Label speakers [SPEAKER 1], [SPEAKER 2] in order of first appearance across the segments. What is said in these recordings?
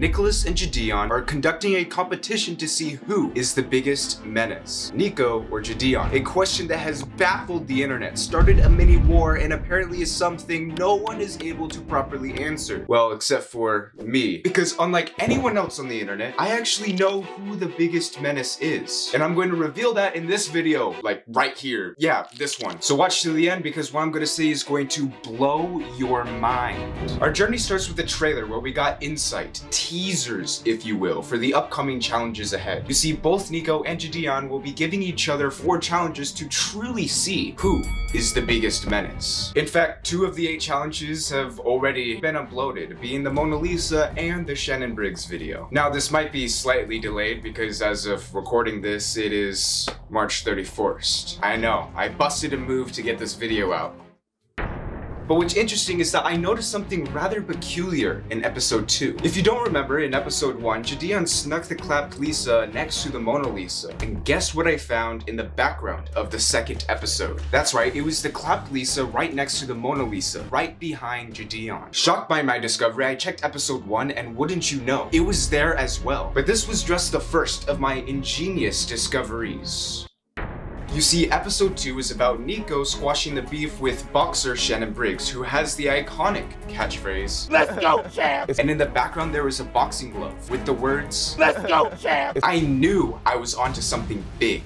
[SPEAKER 1] Nicholas and Jidion are conducting a competition to see who is the biggest menace, Niko or Jidion. A question that has baffled the internet, started a mini war, and apparently is something no one is able to properly answer. Well, except for me. Because unlike anyone else on the internet, I actually know who the biggest menace is. And I'm going to reveal that in this video, like right here. Yeah, this one. So watch to the end because what I'm going to say is going to blow your mind. Our journey starts with the trailer where we got insight, teasers, if you will, for the upcoming challenges ahead. You see, both Niko and Jidion will be giving each other 4 challenges to truly see who is the biggest menace. In fact, 2 of the 8 challenges have already been uploaded, being the Mona Lisa and the Shannon Briggs video. Now, this might be slightly delayed because as of recording this, it is March 31st. I know, I busted a move to get this video out. But what's interesting is that I noticed something rather peculiar in episode 2. If you don't remember, in episode 1, Jidion snuck the clapped Lisa next to the Mona Lisa. And guess what I found in the background of the 2nd episode? That's right, it was the clapped Lisa right next to the Mona Lisa, right behind Jidion. Shocked by my discovery, I checked episode 1 and wouldn't you know, it was there as well. But this was just the first of my ingenious discoveries. You see, episode 2 is about Niko squashing the beef with boxer Shannon Briggs, who has the iconic catchphrase, "Let's go, champ!" And in the background there is a boxing glove with the words, "Let's go, champ!" I knew I was onto something big.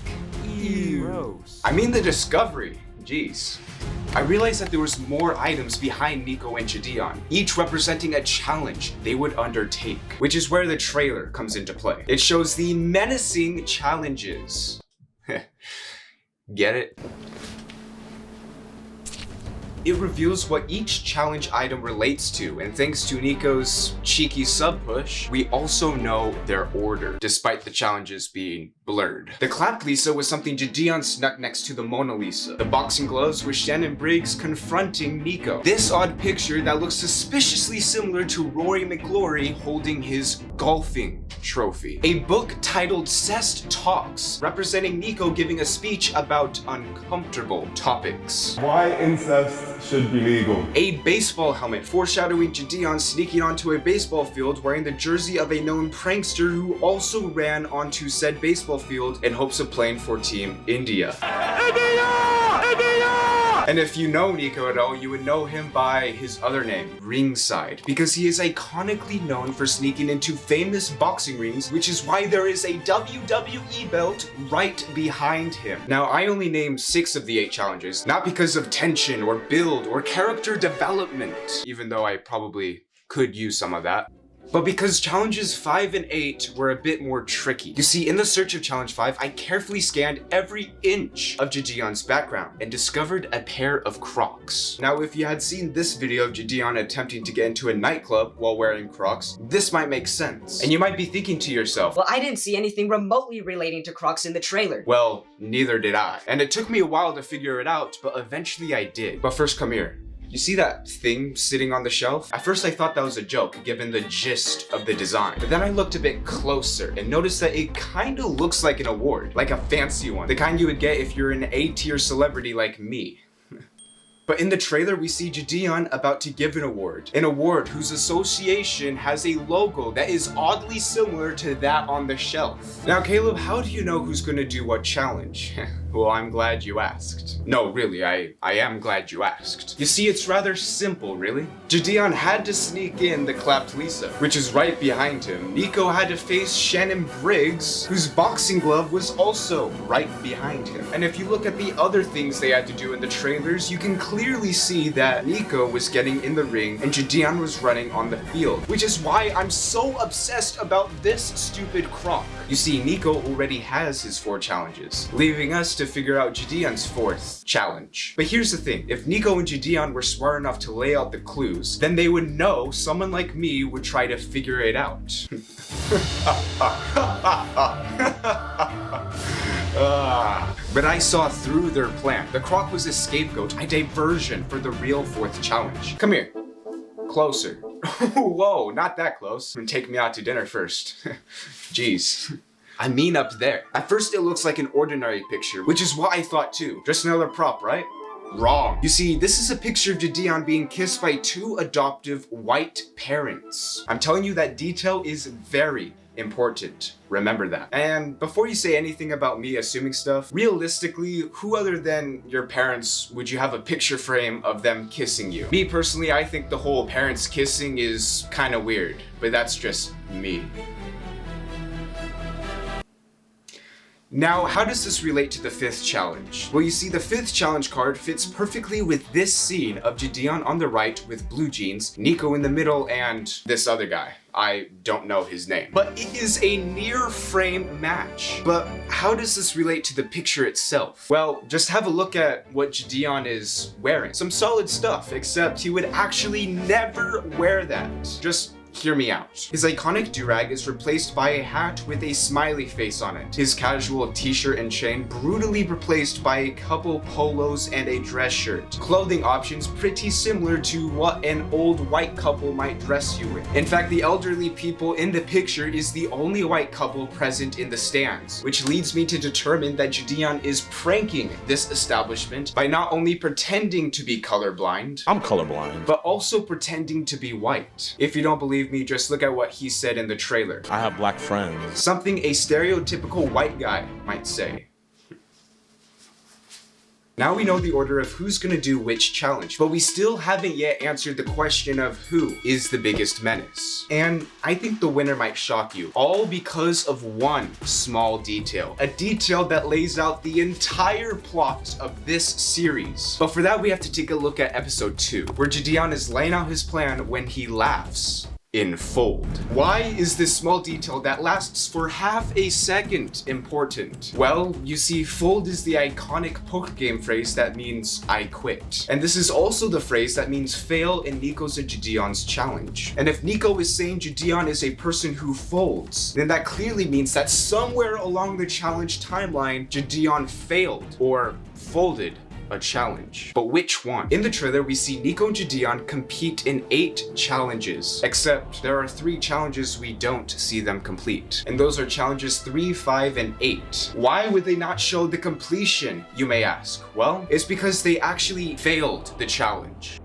[SPEAKER 1] Ew. I mean the discovery. Jeez. I realized that there was more items behind Niko and Jidion, each representing a challenge they would undertake, which is where the trailer comes into play. It shows the menacing challenges. Get it? It reveals what each challenge item relates to, and thanks to Niko's cheeky sub push, we also know their order, despite the challenges being blurred. The clapped Lisa was something Jidion snuck next to the Mona Lisa. The boxing gloves was Shannon Briggs confronting Niko. This odd picture that looks suspiciously similar to Rory McGlory holding his golfing trophy. A book titled Cest Talks, representing Niko giving a speech about uncomfortable topics.
[SPEAKER 2] Why incest should be legal.
[SPEAKER 1] A baseball helmet foreshadowing Jidion sneaking onto a baseball field wearing the jersey of a known prankster who also ran onto said baseball field in hopes of playing for Team India. And if you know Niko at all, you would know him by his other name, Ringside, because he is iconically known for sneaking into famous boxing rings, which is why there is a WWE belt right behind him. Now, I only named 6 of the 8 challenges, not because of tension or build or character development, even though I probably could use some of that, but because challenges 5 and 8 were a bit more tricky. You see, in the search of challenge 5, I carefully scanned every inch of Jidion's background and discovered a pair of Crocs. Now, if you had seen this video of Jidion attempting to get into a nightclub while wearing Crocs, this might make sense. And you might be thinking to yourself,
[SPEAKER 3] well, I didn't see anything remotely relating to Crocs in the trailer.
[SPEAKER 1] Well, neither did I. And it took me a while to figure it out, but eventually I did. But first, come here. You see that thing sitting on the shelf? At first I thought that was a joke, given the gist of the design. But then I looked a bit closer and noticed that it kinda looks like an award, like a fancy one. The kind you would get if you're an A-tier celebrity like me. But in the trailer, we see Jidion about to give an award whose association has a logo that is oddly similar to that on the shelf. Now, Caleb, how do you know who's gonna do what challenge? Well, I'm glad you asked. No, really, I am glad you asked. You see, it's rather simple, really. Jidion had to sneak in the clapped Lisa, which is right behind him. Niko had to face Shannon Briggs, whose boxing glove was also right behind him. And if you look at the other things they had to do in the trailers, you can clearly see that Niko was getting in the ring and Jidion was running on the field, which is why I'm so obsessed about this stupid Croc. You see, Niko already has his 4 challenges, leaving us to figure out Jidion's 4th challenge. But here's the thing, if Niko and Jidion were smart enough to lay out the clues, then they would know someone like me would try to figure it out. But I saw through their plan. The Croc was a scapegoat, a diversion for the real 4th challenge. Come here. Closer. Whoa, not that close. Take me out to dinner first. Jeez. I mean up there. At first it looks like an ordinary picture, which is what I thought too. Just another prop, right? Wrong. You see, this is a picture of Jidion being kissed by two adoptive white parents. I'm telling you that detail is very important. Remember that. And before you say anything about me assuming stuff, realistically, who other than your parents would you have a picture frame of them kissing you? Me personally, I think the whole parents kissing is kind of weird, but that's just me. Now, how does this relate to the fifth challenge? Well, you see, the fifth challenge card fits perfectly with this scene of Jidion on the right with blue jeans, Niko in the middle, and this other guy. I don't know his name. But it is a near frame match. But how does this relate to the picture itself? Well, just have a look at what Jidion is wearing. Some solid stuff, except he would actually never wear that. Just hear me out. His iconic durag is replaced by a hat with a smiley face on it. His casual t-shirt and chain brutally replaced by a couple polos and a dress shirt. Clothing options pretty similar to what an old white couple might dress you in. In fact, the elderly people in the picture is the only white couple present in the stands, which leads me to determine that Jidion is pranking this establishment by not only pretending to be colorblind,
[SPEAKER 4] I'm colorblind,
[SPEAKER 1] but also pretending to be white. If you don't believe me, just look at what he said in the trailer.
[SPEAKER 4] I have black friends.
[SPEAKER 1] Something a stereotypical white guy might say. Now we know the order of who's gonna do which challenge, but we still haven't yet answered the question of who is the biggest menace. And I think the winner might shock you, all because of one small detail. A detail that lays out the entire plot of this series. But for that, we have to take a look at episode 2, where Jidion is laying out his plan when he laughs in fold. Why is this small detail that lasts for half a second important? Well, you see, fold is the iconic poker game phrase that means I quit. And this is also the phrase that means fail in Niko's and Jidion's challenge. And if Niko is saying Jidion is a person who folds, then that clearly means that somewhere along the challenge timeline, Jidion failed or folded a challenge. But which one? In the trailer, we see Niko and Jidion compete in 8 challenges, except there are 3 challenges we don't see them complete. And those are challenges 3, 5, and 8. Why would they not show the completion, you may ask? Well, it's because they actually failed the challenge.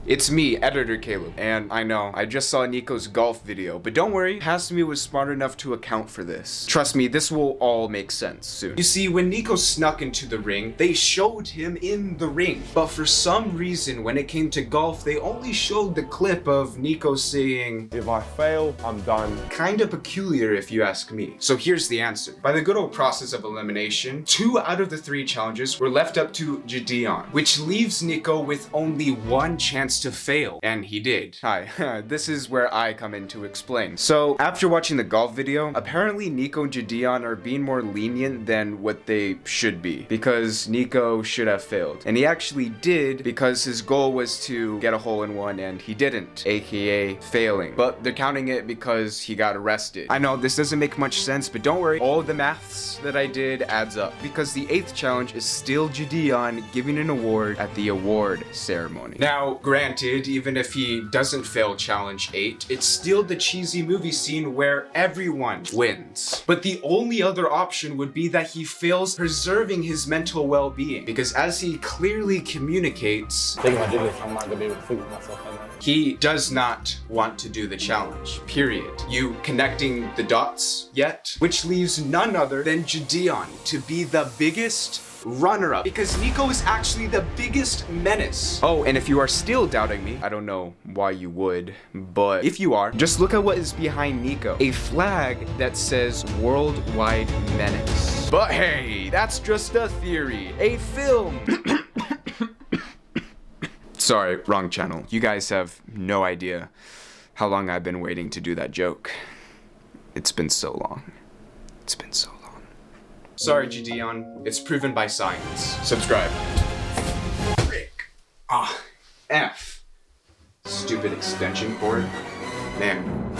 [SPEAKER 1] It's me, Editor Caleb, and I know, I just saw Niko's golf video, but don't worry, Hasumi was smart enough to account for this. Trust me, this will all make sense soon. You see, when Niko snuck into the ring, they showed him in the ring, but for some reason, when it came to golf, they only showed the clip of Niko saying,
[SPEAKER 2] If I fail, I'm done.
[SPEAKER 1] Kinda peculiar if you ask me. So here's the answer. By the good old process of elimination, 2 out of the 3 challenges were left up to Jidion, which leaves Niko with only 1 chance to fail, and he did. Hi, this is where I come in to explain. So after watching the golf video, apparently Niko and Jidion are being more lenient than what they should be, because Niko should have failed. And he actually did, because his goal was to get a hole-in-one and he didn't, aka failing. But they're counting it because he got arrested. I know this doesn't make much sense, but don't worry, all the maths that I did adds up, because the 8th challenge is still Jidion giving an award at the award ceremony. Now, granted, even if he doesn't fail challenge 8, it's still the cheesy movie scene where everyone wins. But the only other option would be that he fails preserving his mental well-being, because as he clearly communicates,
[SPEAKER 4] I'm not gonna be able to figure myself out.
[SPEAKER 1] he does not want to do the challenge, period. You connecting the dots yet? Which leaves none other than Jidion to be the biggest runner-up, because Niko is actually the biggest menace. Oh, and if you are still doubting me, I don't know why you would, but if you are, just look at what is behind Niko. A flag that says Worldwide Menace. But hey, that's just a theory. A film. Sorry, wrong channel. You guys have no idea how long I've been waiting to do that joke. It's been so long. It's been so long. Sorry, Jidion. It's proven by science. Subscribe. Frick. F. Stupid extension cord. Man.